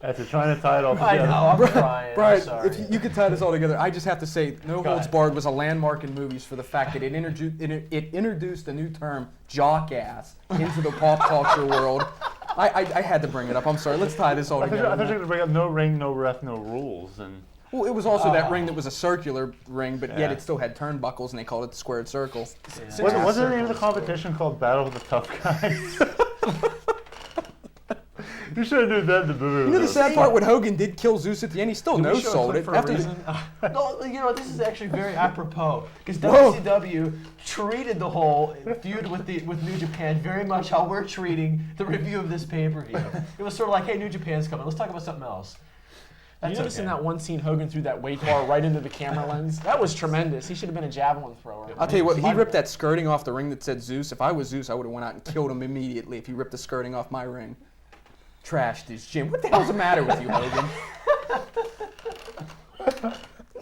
After trying to tie it all I together. know, I'm trying. Brian, I'm sorry. if you could tie this all together, I just have to say, No Go Holds ahead. Barred was a landmark in movies for the fact that it introduced the new term jockass into the pop culture world. I had to bring it up. I'm sorry. Let's tie this all I thought you were together. going to bring up no ring, no ref, no rules. And Well, it was also that ring that was a circular ring, but yet Yeah. it still had turnbuckles, and they called it the squared circle. Yeah. wasn't the name of the competition called Battle of the Tough Guys? You should have knew that in the movie. You know the was sad part when Hogan did kill Zeus at the end, he still Did we no show a sold clip it. for a After reason? No, this is actually very apropos because Whoa. WCW treated the whole feud with New Japan very much how we're treating the review of this pay-per-view. It was sort of like, hey, New Japan's coming. Let's talk about something else. You That's notice in okay. that one scene, Hogan threw that weight bar right into the camera lens? That was tremendous. He should have been a javelin thrower. I'll tell you what, he ripped that skirting off the ring that said Zeus. If I was Zeus, I would have went out and killed him immediately if he ripped the skirting off my ring. Trashed his gym. What the hell's the matter with you, Hogan?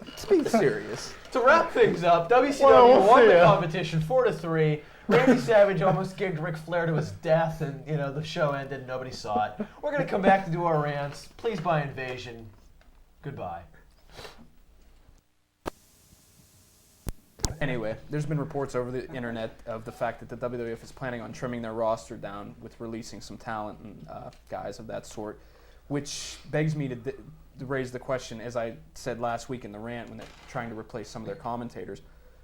Let's be serious. To wrap things up, WCW Well, we'll won see the ya. competition 4-3. Randy Savage almost gigged Ric Flair to his death, and the show ended. And nobody saw it. We're gonna come back to do our rants. Please buy Invasion. Goodbye. Anyway, there's been reports over the internet of the fact that the WWF is planning on trimming their roster down with releasing some talent and guys of that sort, which begs me to raise the question, as I said last week in the rant when they're trying to replace some of their commentators,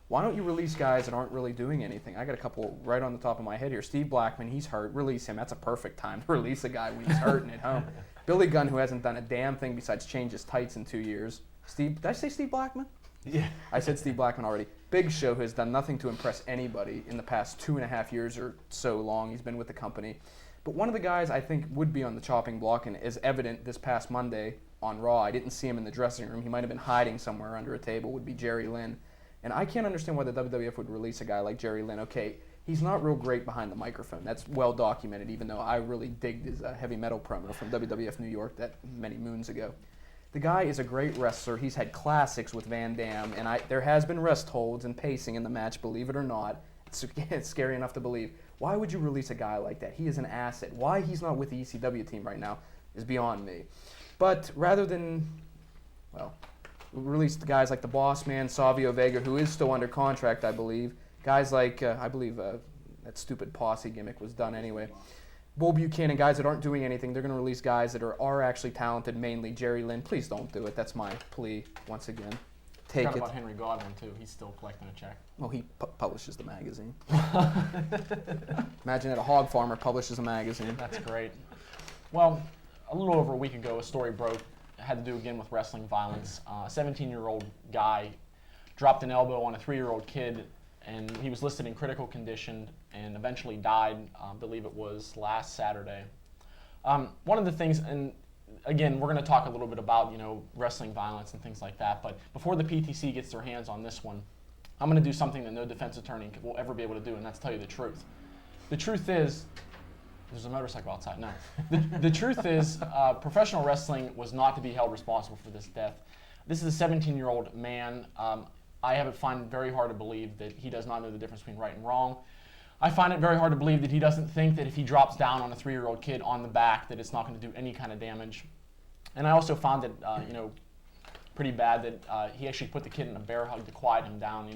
why don't you release guys that aren't really doing anything? I got a couple right on the top of my head here. Steve Blackman, he's hurt. Release him. That's a perfect time to release a guy when he's hurting at home. Billy Gunn, who hasn't done a damn thing besides change his tights in 2 years. Did I say Steve Blackman? Yeah. I said Steve Blackman already. Big Show has done nothing to impress anybody in the past 2.5 years or so long he's been with the company. But one of the guys I think would be on the chopping block, and is evident this past Monday on Raw, I didn't see him in the dressing room. He might have been hiding somewhere under a table, would be Jerry Lynn. And I can't understand why the WWF would release a guy like Jerry Lynn. Okay, he's not real great behind the microphone. That's well documented, even though I really digged his heavy metal promo from WWF New York that many moons ago. The guy is a great wrestler. He's had classics with Van Damme, and there has been rest holds and pacing in the match, believe it or not. It's scary enough to believe. Why would you release a guy like that? He is an asset. Why he's not with the ECW team right now is beyond me. But rather than, release the guys like the Boss Man, Savio Vega, who is still under contract, I believe. Guys like, I believe that stupid posse gimmick was done anyway. Bull Buchanan, guys that aren't doing anything, they're going to release guys that are actually talented, mainly Jerry Lynn. Please don't do it. That's my plea once again. Take Forgot it. about Henry Godwin too. He's still collecting a check. Well, he publishes the magazine. Imagine that a hog farmer publishes a magazine. That's great. Well, a little over a week ago, a story broke. It had to do again with wrestling violence. A 17-year-old guy dropped an elbow on a 3-year-old kid, and he was listed in critical condition and eventually died. I believe it was last Saturday. One of the things, and again, we're going to talk a little bit about wrestling violence and things like that. But before the PTC gets their hands on this one, I'm going to do something that no defense attorney will ever be able to do, and that's tell you the truth. The truth is, there's a motorcycle outside. No. The truth is, professional wrestling was not to be held responsible for this death. This is a 17-year-old man. I have it find very hard to believe that he does not know the difference between right and wrong. I find it very hard to believe that he doesn't think that if he drops down on a 3-year-old kid on the back that it's not going to do any kind of damage. And I also found that, pretty bad that he actually put the kid in a bear hug to quiet him down,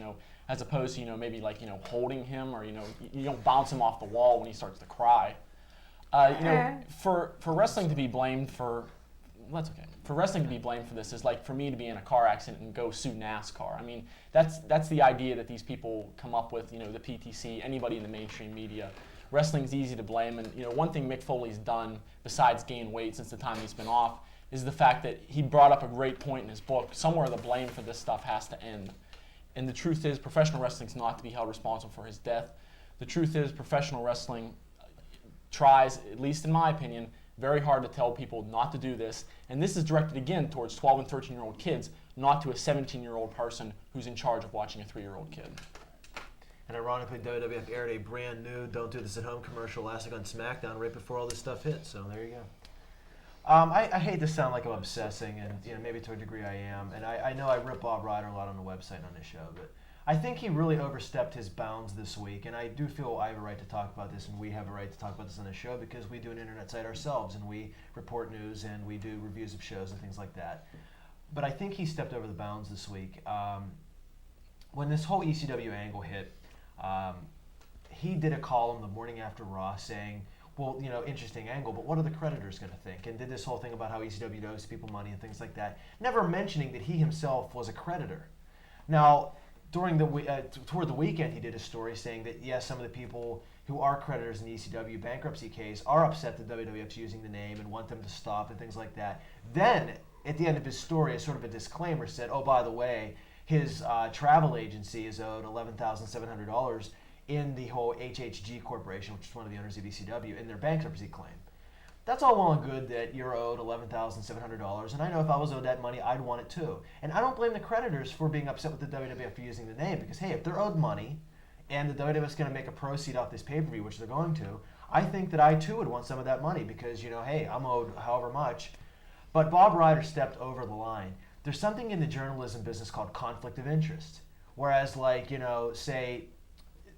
as opposed to, maybe like, holding him or, you don't bounce him off the wall when he starts to cry. For wrestling to be blamed for, well, that's okay. For wrestling to be blamed for this is like for me to be in a car accident and go sue NASCAR. I mean, that's the idea that these people come up with, the PTC, anybody in the mainstream media. Wrestling's easy to blame, and one thing Mick Foley's done besides gain weight since the time he's been off is the fact that he brought up a great point in his book. Somewhere the blame for this stuff has to end. And the truth is, professional wrestling's not to be held responsible for his death. The truth is, professional wrestling tries, at least in my opinion, very hard to tell people not to do this. And this is directed again towards 12 and 13-year-old kids, not to a 17-year-old person who's in charge of watching a 3-year-old kid. And ironically, WWF aired a brand new "Don't Do This at Home" commercial last week on SmackDown right before all this stuff hit. So there you go. I hate to sound like I'm obsessing, and maybe to a degree I am. And I know I rip Bob Ryder a lot on the website on this show, but I think he really overstepped his bounds this week. And I do feel I have a right to talk about this, and we have a right to talk about this on the show because we do an internet site ourselves, and we report news, and we do reviews of shows and things like that. But I think he stepped over the bounds this week. When this whole ECW angle hit, he did a column the morning after Raw saying, well, interesting angle, but what are the creditors going to think? And did this whole thing about how ECW owes people money and things like that, never mentioning that he himself was a creditor. Now, during toward the weekend, he did a story saying that, yes, some of the people who are creditors in the ECW bankruptcy case are upset that WWF's using the name and want them to stop and things like that. Then, at the end of his story, as sort of a disclaimer, said, oh, by the way, his travel agency is owed $11,700 in the whole HHG Corporation, which is one of the owners of ECW, in their bankruptcy claim. That's all well and good that you're owed $11,700, and I know if I was owed that money, I'd want it too. And I don't blame the creditors for being upset with the WWF for using the name, because hey, if they're owed money, and the WWF's going to make a proceed off this pay-per-view, which they're going to, I think that I too would want some of that money, because hey, I'm owed however much. But Bob Ryder stepped over the line. There's something in the journalism business called conflict of interest. Whereas, say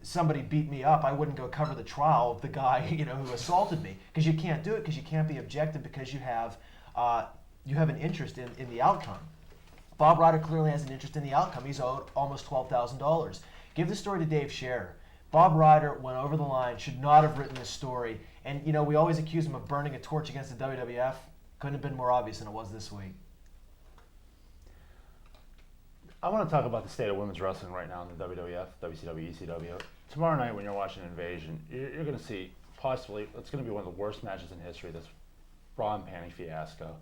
somebody beat me up, I wouldn't go cover the trial of the guy, who assaulted me, because you can't do it, because you can't be objective, because you have an interest in the outcome. Bob Ryder clearly has an interest in the outcome. He's owed almost $12,000. Give the story to Dave Scherer. Bob Ryder went over the line, should not have written this story, and we always accuse him of burning a torch against the WWF. Couldn't have been more obvious than it was this week. I want to talk about the state of women's wrestling right now in the WWF, WCW, ECW. Tomorrow night when you're watching Invasion, you're going to see possibly, it's going to be one of the worst matches in history, this bra and panty fiasco.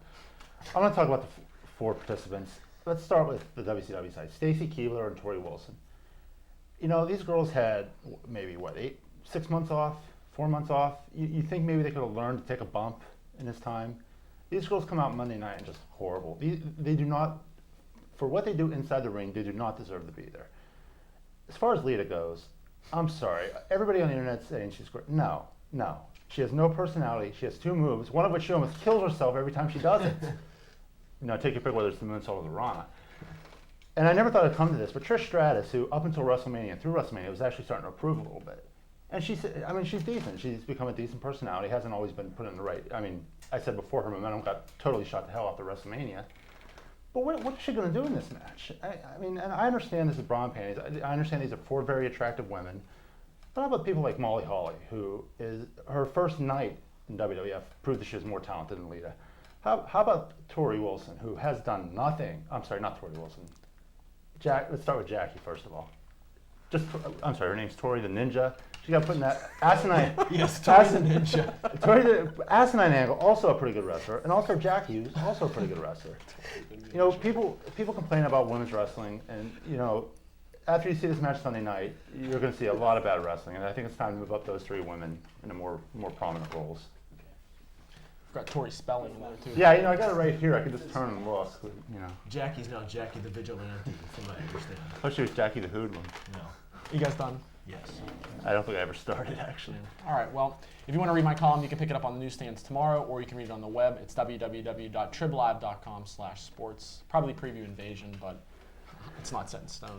I want to talk about the four participants. Let's start with the WCW side. Stacy Keibler and Tori Wilson. These girls had maybe, 6 months off, 4 months off? You think maybe they could have learned to take a bump in this time? These girls come out Monday night and just horrible. They do not, for what they do inside the ring, they do not deserve to be there. As far as Lita goes, I'm sorry. Everybody on the internet's saying she's great. No. She has no personality. She has 2 moves, one of which she almost kills herself every time she does it. Take your pick whether it's the moonsault or the Rana. And I never thought it'd come to this, but Trish Stratus, who up until WrestleMania and through WrestleMania was actually starting to improve a little bit. And she's decent. She's become a decent personality. Hasn't always been put in the right. I said before her momentum got totally shot to hell after WrestleMania. But what is she going to do in this match? And I understand this is bra and panties. I understand these are 4 very attractive women. But how about people like Molly Holly, who is her first night in WWF, proved that she was more talented than Lita. How about Tori Wilson, who has done nothing? I'm sorry, not Tori Wilson. Let's start with Jackie first of all. I'm sorry, her name's Tori the Ninja. She got put in that asinine. Yes, Tori the Ninja. Tori the asinine angle, also a pretty good wrestler, and also Jackie, who's also a pretty good wrestler. You know, people complain about women's wrestling, and you know, after you see this match Sunday night, you're going to see a lot of bad wrestling, and I think it's time to move up those three women into more prominent roles. We've got Tori Spelling in there too. Yeah, you know, I got it right here. I could just turn and look. You know, Jackie's now Jackie the Vigilante, from what I understand. I thought she was Jackie the Hoodlum. No. You guys done? Yes. I don't think I ever started actually. All right, well, if you want to read my column, you can pick it up on the newsstands tomorrow, or you can read it on the web. It's www.triblive.com/sports. Probably preview Invasion, but it's not set in stone.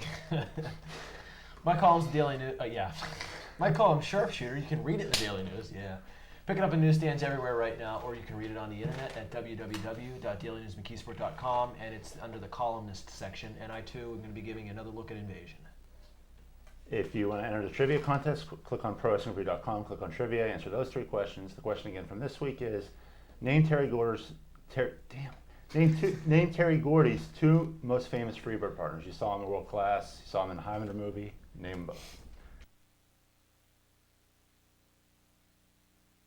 My column's the Daily News. Yeah. My column, Sharpshooter. You can read it in the Daily News. Yeah. Pick it up in newsstands everywhere right now, or you can read it on the internet at www.dailynewsmckeesport.com, and it's under the columnist section. And I, too, am going to be giving another look at Invasion. If you want to enter the trivia contest, click on prowrestlingreview.com, click on trivia, answer those three questions. The question again from this week is, name Terry Gordy's two most famous Freebird partners. You saw him in World Class, you saw him in the Highlander movie, name them both.